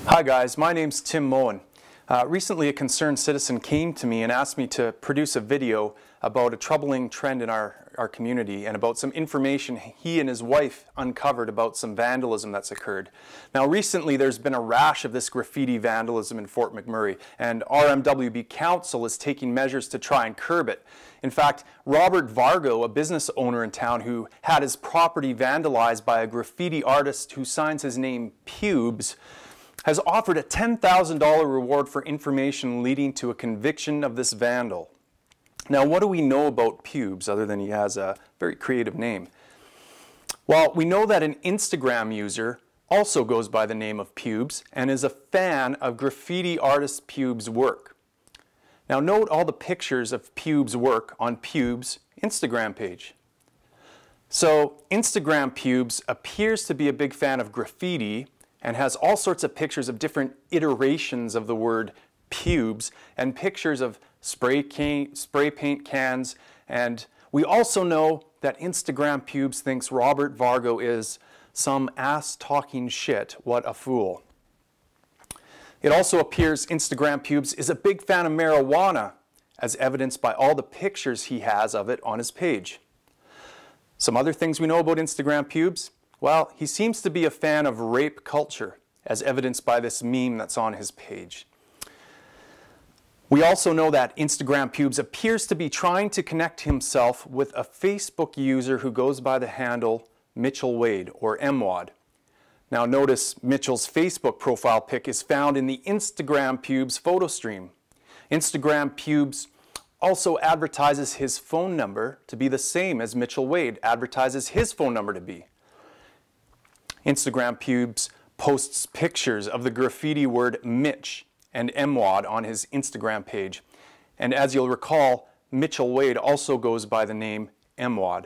Hi guys, my name's Moen. Recently a concerned citizen came to me and asked me to produce a video about a troubling trend in our community and about some information he and his wife uncovered about some vandalism that's occurred. Now recently there's been a rash of this graffiti vandalism in Fort McMurray, and RMWB Council is taking measures to try and curb it. In fact, Robert Vargo, a business owner in town who had his property vandalized by a graffiti artist who signs his name Pewb, has offered a $10,000 reward for information leading to a conviction of this vandal. Now, what do we know about Pewb other than he has a very creative name? Well, we know that an Instagram user also goes by the name of Pewb and is a fan of graffiti artist Pewb's work. Now, note all the pictures of Pewb's work on Pewb's Instagram page. So, Instagram Pewb appears to be a big fan of graffiti and has all sorts of pictures of different iterations of the word Pewb and pictures of spray paint cans. And we also know that Instagram Pewb thinks Robert Vargo is some ass talking shit, what a fool. It also appears Instagram Pewb is a big fan of marijuana, as evidenced by all the pictures he has of it on his page. Some other things we know about Instagram Pewb: well, he seems to be a fan of rape culture, as evidenced by this meme that's on his page. We also know that Instagram Pewb appears to be trying to connect himself with a Facebook user who goes by the handle Mitchell Wade, or MWAD. Now notice Mitchell's Facebook profile pic is found in the Instagram Pewb photo stream. Instagram Pewb also advertises his phone number to be the same as Mitchell Wade advertises his phone number to be. Instagram Pewb posts pictures of the graffiti word Mitch and MWAD on his Instagram page. And as you'll recall, Mitchell Wade also goes by the name MWAD.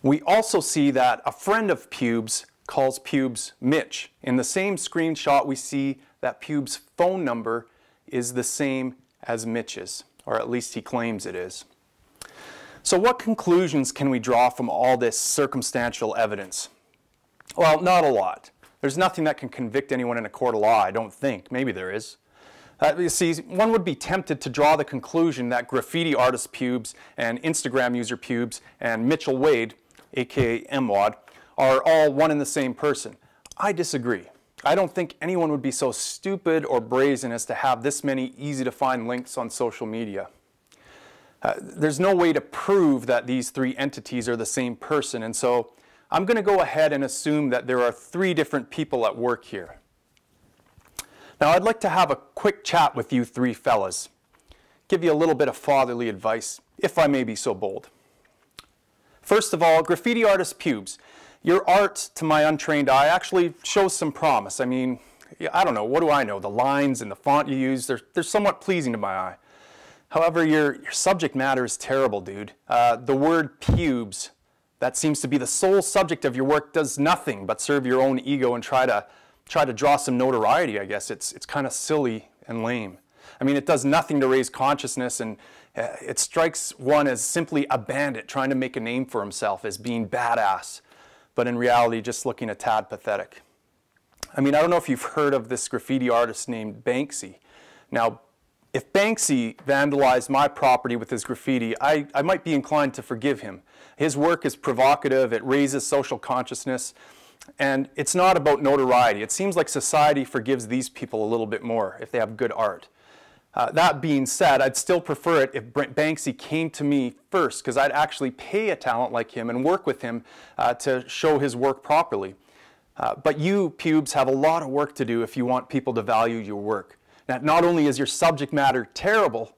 We also see that a friend of Pewb calls Pewb Mitch. In the same screenshot, we see that Pewb's phone number is the same as Mitch's, or at least he claims it is. So what conclusions can we draw from all this circumstantial evidence? Well, not a lot. There's nothing that can convict anyone in a court of law, I don't think. Maybe there is. You see, one would be tempted to draw the conclusion that graffiti artist Pewb and Instagram user Pewb and Mitchell Wade, aka MWAD, are all one and the same person. I disagree. I don't think anyone would be so stupid or brazen as to have this many easy-to-find links on social media. There's no way to prove that these three entities are the same person, and so I'm going to go ahead and assume that there are three different people at work here. Now I'd like to have a quick chat with you three fellas, give you a little bit of fatherly advice, if I may be so bold. First of all, graffiti artist Pewb, your art, to my untrained eye, actually shows some promise. I mean, I don't know, what do I know? The lines and the font you use, they're somewhat pleasing to my eye. However, your subject matter is terrible, dude. The word Pewb, that seems to be the sole subject of your work, does nothing but serve your own ego and try to draw some notoriety, I guess. It's kind of silly and lame. I mean, it does nothing to raise consciousness, and it strikes one as simply a bandit trying to make a name for himself as being badass, but in reality just looking a tad pathetic. I mean, I don't know if you've heard of this graffiti artist named Banksy. Now, if Banksy vandalized my property with his graffiti, I might be inclined to forgive him. His work is provocative, it raises social consciousness, and it's not about notoriety. It seems like society forgives these people a little bit more if they have good art. That being said, I'd still prefer it if Banksy came to me first, because I'd actually pay a talent like him and work with him to show his work properly. But you, Pewb, have a lot of work to do if you want people to value your work. Now, not only is your subject matter terrible,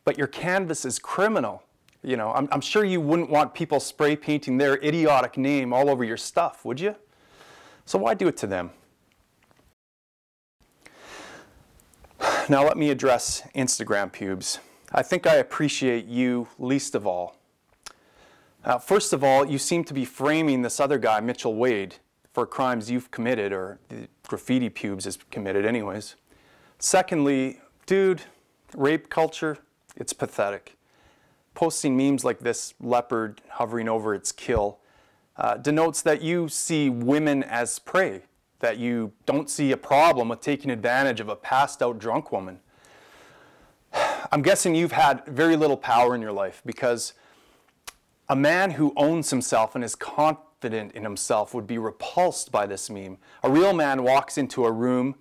but your canvas is criminal. You know, I'm sure you wouldn't want people spray painting their idiotic name all over your stuff, would you? So why do it to them? Now let me address Instagram Pewb. I think I appreciate you least of all. First of all, you seem to be framing this other guy, Mitchell Wade, for crimes you've committed, or the graffiti Pewb has committed anyways. Secondly, dude, rape culture, it's pathetic. Posting memes like this leopard hovering over its kill denotes that you see women as prey. that you don't see a problem with taking advantage of a passed out drunk woman. I'm guessing you've had very little power in your life, because a man who owns himself and is confident in himself would be repulsed by this meme. A real man walks into a room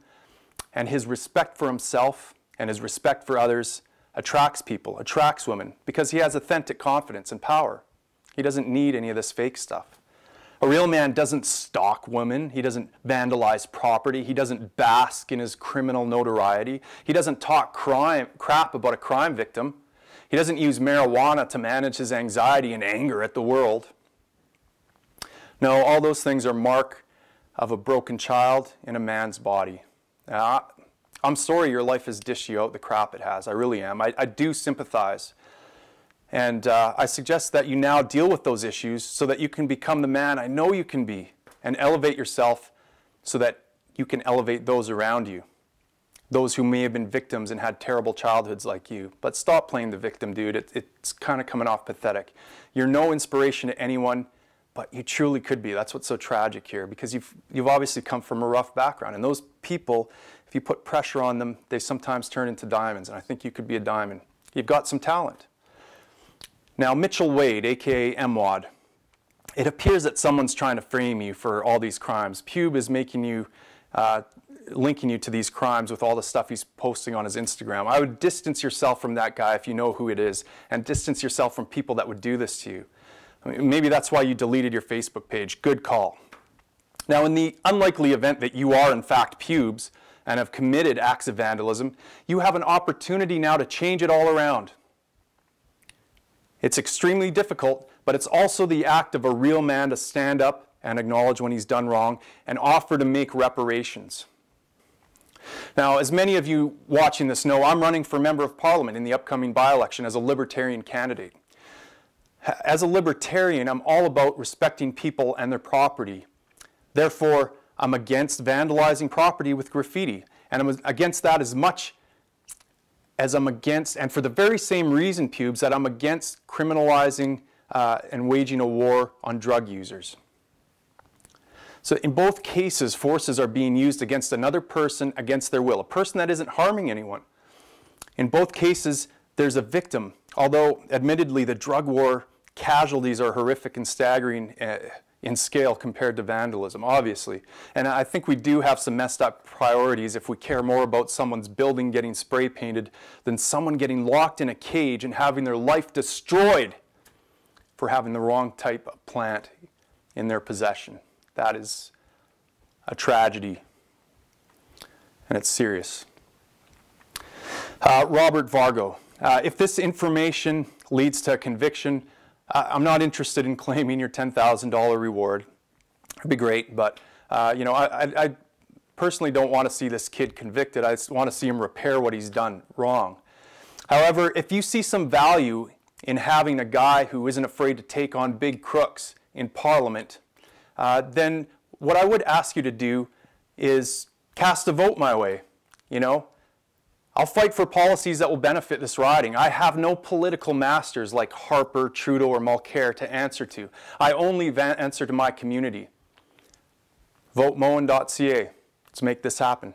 and his respect for himself and his respect for others attracts people, attracts women, because he has authentic confidence and power. He doesn't need any of this fake stuff. A real man doesn't stalk women. He doesn't vandalize property. He doesn't bask in his criminal notoriety. He doesn't talk crap about a crime victim. He doesn't use marijuana to manage his anxiety and anger at the world. No, all those things are mark of a broken child in a man's body. I'm sorry your life has dished you out the crap it has. I really am. I do sympathize. And I suggest that you now deal with those issues so that you can become the man I know you can be, and elevate yourself so that you can elevate those around you, those who may have been victims and had terrible childhoods like you. But stop playing the victim, dude. It's kind of coming off pathetic. You're no inspiration to anyone, but you truly could be. That's what's so tragic here, because you've obviously come from a rough background. And those people, if you put pressure on them, they sometimes turn into diamonds. And I think you could be a diamond. You've got some talent. Now, Mitchell Wade, aka MWAD, it appears that someone's trying to frame you for all these crimes. Pewb is making you, linking you to these crimes with all the stuff he's posting on his Instagram. I would distance yourself from that guy if you know who it is, and distance yourself from people that would do this to you. I mean, maybe that's why you deleted your Facebook page. Good call. Now, in the unlikely event that you are in fact Pewbs and have committed acts of vandalism, you have an opportunity now to change it all around. It's extremely difficult, but it's also the act of a real man to stand up and acknowledge when he's done wrong and offer to make reparations. Now, as many of you watching this know, I'm running for Member of Parliament in the upcoming by-election as a Libertarian candidate. As a Libertarian, I'm all about respecting people and their property. Therefore, I'm against vandalizing property with graffiti, and I'm against that as much as I'm against, and for the very same reason, Pewbs, that I'm against criminalizing and waging a war on drug users. So in both cases, forces are being used against another person against their will, a person that isn't harming anyone. In both cases, there's a victim, although admittedly the drug war casualties are horrific and staggering in scale compared to vandalism, obviously. And I think we do have some messed up priorities if we care more about someone's building getting spray painted than someone getting locked in a cage and having their life destroyed for having the wrong type of plant in their possession. That is a tragedy, and it's serious. Robert Vargo, if this information leads to a conviction, I'm not interested in claiming your $10,000 reward. It'd be great, but you know, I personally don't want to see this kid convicted. I just want to see him repair what he's done wrong. However, if you see some value in having a guy who isn't afraid to take on big crooks in Parliament, then what I would ask you to do is cast a vote my way. You know, I'll fight for policies that will benefit this riding. I have no political masters like Harper, Trudeau, or Mulcair to answer to. I only answer to my community. Votemoen.ca. Let's make this happen.